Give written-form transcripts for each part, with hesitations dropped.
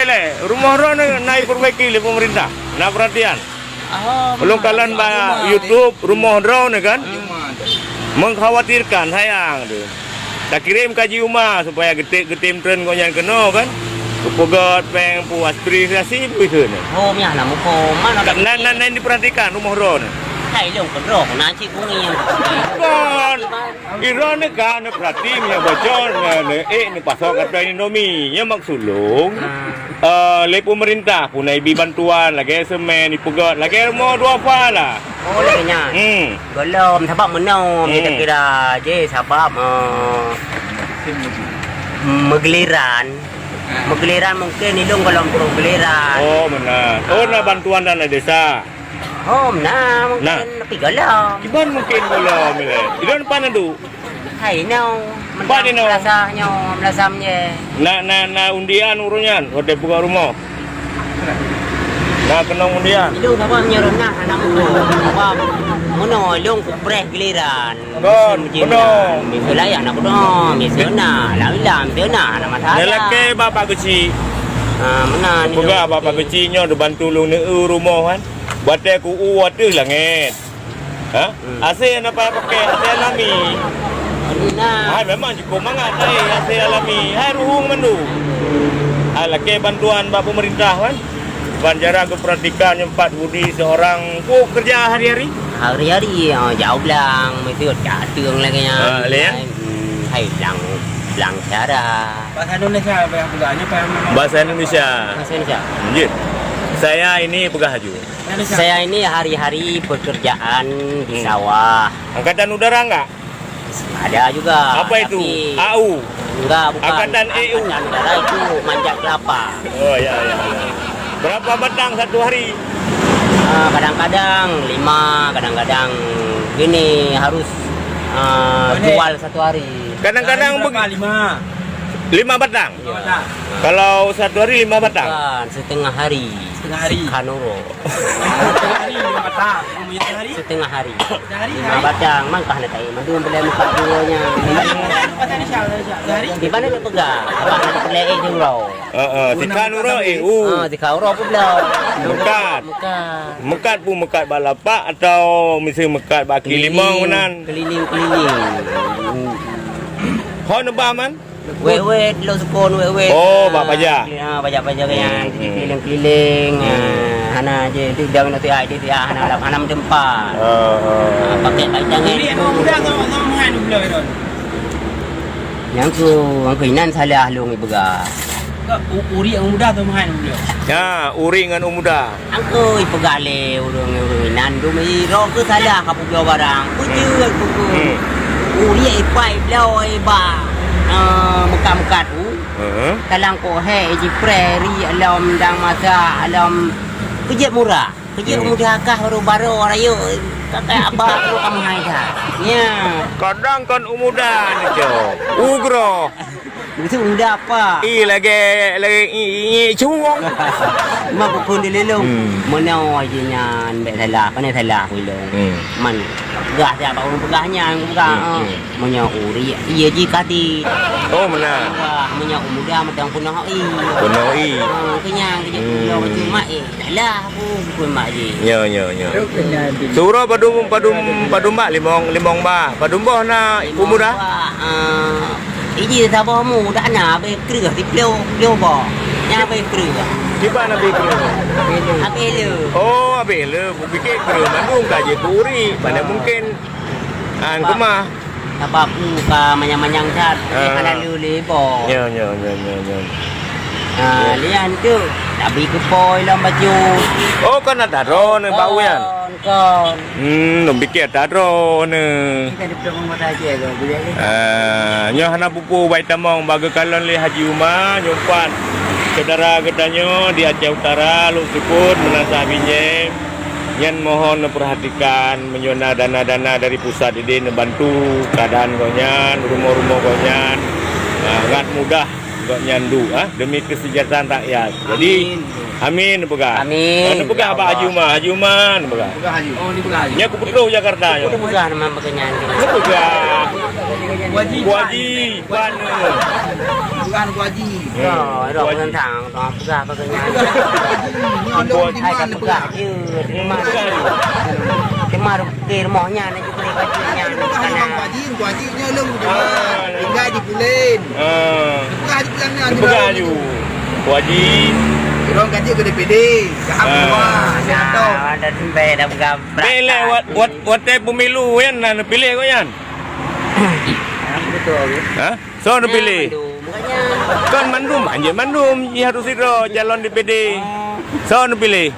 le. Rumah orang naik perbaiki oleh pemerintah. Nak perhatian. Belum kalian YouTube rumah drone kan? Mengkhawatirkan sayang tu. Tak kirim kaji rumah supaya getim tren kau yang kena kan? Kepegat peng puas privasi begitu ni. Oh, miah lah muka mana? Nan diperhatikan rumah drone. Hai long kendrok nanti kungi yang Kan. Iran ni kan perhati punya bocor ni pasal kat Indomie yang maksulung. Le pemerintah pun ibi bantuan lagi semen ipegat lagi rumah dua apa lah. oh laganya. Belum sebab menom kita kira je sebab Megeliran mungkin ilung kalau kurang geliran. Oh benar. Oh nak bantuan dana desa. Oh nah mungkin tapi galau. Iban mungkin galau mile. Idan pana tu. Hai nau. Pak ni nau. Rasanya melasamnya. Na undian urunyan hote buka rumah. Nak kena undian. Ilung apa nyerona anak muda. Apa mono ilung kupreh geliran. Kon kono. Misalnya ya nak kono, misalnya lawilam misalnya nama saya. Nelake bapa kecil. Mana ni? Buka bapa kecilnya tu bantu lu ni rumah kan. Buat aku uat tu lah ngit. Ha? Asyik apa pakai asyik alami. Nah. Hai memang cukup mangat hai asyik alami. Hai ruhung mandu. Laki bantuan bapa pemerintah kan. Banjara keperhatikan empat budi seorang ku kerja hari-hari. Hari-hari jauh belang mesti catung lagi nya. Hai belang cara. Bahasa Indonesia apa yang pegawainya apa yang Bahasa Indonesia. Bahasa Indonesia. Lanjut. Saya ini pegah haju. Saya ini hari-hari pekerjaan di sawah. Angkatan udara enggak? Ada juga. Apa itu? AU. Enggak, bukan. Angkatan EU. Angkatan udara itu manjat kelapa. Oh ya. Berapa batang satu hari? Kadang-kadang 5, kadang-kadang gini harus jual satu hari. Kadang-kadang 5 batang. Ya. Kalau satu hari 5 batang. Bukan, setengah hari. Setengah hari. Kanuro. Setengah hari 5 batang. Umumnya setengah hari. Setengah hari. Setengah hari. 5 batang, mangkah na tayo. Madung pala muka duonya. Bahasa Indonesia. Setengah hari. Di mana dia pegang? Abang nak pelai di uro. Si kanuro EU. Di kauro pun belau. Mekat. Bukan. Mekat pun mekat balapak atau mesti mekat baki limau menan. Keliling-keliling. Kau nebah man? Wet-wet, lo sukun wet-wet. Oh, bak pajak. Pajak-pajak yang keliling-keliling. Hana je, tu dah nak tiap hana lap hana tempat. Pakai panjang Ini yang muda kau main dulu itu. Yang tu, ang kainan salah long ibaga. Uri yang muda tu main dulu. Ya, uri dengan umuda. Ang ko ipagale urang nan do mai ro ke salah kapu jo barang. Kuju kuku. Uri ipai blau iba. Muka-muka tu. Kalang ko he ji prairie alam dang masa alam kerja murah. Kerja mudah kah baru-baru rayu. Kakak apa tu kamu hai dah. Ya. Kadang kan umuda ni jo. Ugro. Itu mudah apa? Lagi cuong. Mak pun dia lelong. Mana aja nyan bet salah. Pandai salah wilong. Man gah dia apa orang pegahnya pegah. Mana uri. Iya ji kati. Oh mana? Mana muda macam punah i. Punah i. Kenyang kerja pulau cuma salah aku pun mak ji. Ya. Surah padum mak limong ba. Padum bah na umuda. Iji sabah mu dah na be kerja di pulau ba. Nya be kerja. Di mana be kerja? Apelu. Oh, apelu. Fikir kerja Bandung kaje puri. Mana mungkin kumah. Apa aku ka manyang-manyang cat. Kana luli bo. Ya. Lian tu. Tapi ke poi lam baju. Oh, kan ada ro ne bau yan. Kon. Nom fikir ada ro ne. Kita di pulau mata aja ke boleh ni. Nyo hana pupu baik tamong baga kalon li haji umah nyumpat saudara gedanya di Aceh Utara lu sukun menasa binjem yang mohon perhatikan menyona dana-dana dari pusat ini membantu keadaan gonyan rumah-rumah gonyan ngat mudah kok nyandu demi kesejahteraan rakyat. Jadi amin pegah. Amin. Anu pegah Pak Haji Umar, Haji Umar pegah. Oh, di Bekasi. Nya aku Putra Jakarta nya. Itu bukan nama pekerjaan. Nya pegah. Wajib. Kuaji, Kuanu. Bukan Haji. Rồi ngân hàng đó buka pekerjaan. Hai kan buka je. Terima. Terima ke rumahnya nanti beli bajunya Bukan Bang Haji nya lem tinggal di Pulen. Bukan di Pulen ni. Pegah ju. Kuaji. Orang gaji ke DPD. Jaham rumah. Jatuh. Ada sampai dah buka. Pilih wat pemilu yan na pilih ko yan. Betul. So na pilih. Bukannya Kan Mandum, anjir Mandum, harus itu calon DPD. So na pilih.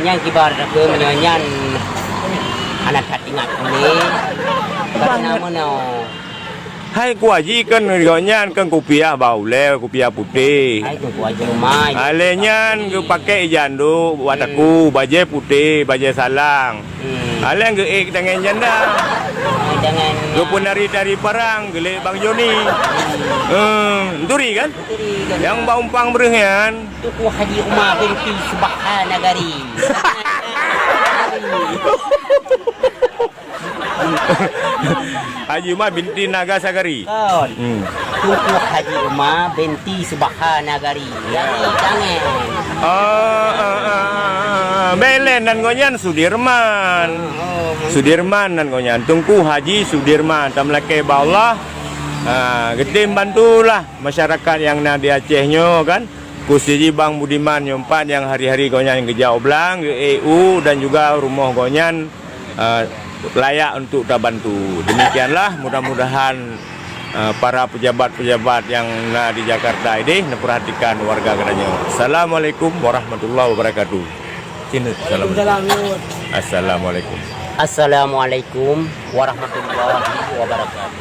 yang kibar ke menyanyian anak katingat ini. Bukan nama no. Hai kuaji kan nyan kan kopiah bau le, kopiah putih. Hai tu kuaji rumah. Alenyan ke pakai jandu buat aku baje putih, baje salang. Alen ke ek dengan janda. Dengan Ke penari dari parang gele Bang Joni. Duri kan? Yang bau umpang berengyan. Tuku Haji Umar binti Subhanagari. Haji Umar binti Nagasagari. Kon. Tuku Haji Umar binti Subhanagari. Yang ni jangan. Belen dan gonyan Sudirman. Sudirman dan gonyan Tungku Haji Sudirman tamlake Allah. Getim bantulah masyarakat yang nak di Acehnya kan. Kusiji Bang Budiman nyompat yang hari-hari gonyan kerja oblang ke EU dan juga rumah gonyan layak untuk kita bantu. Demikianlah mudah-mudahan para pejabat-pejabat yang di Jakarta ini memperhatikan warga kerajaan. Assalamualaikum warahmatullahi wabarakatuh. Sini. Assalamualaikum. Assalamualaikum warahmatullahi wabarakatuh.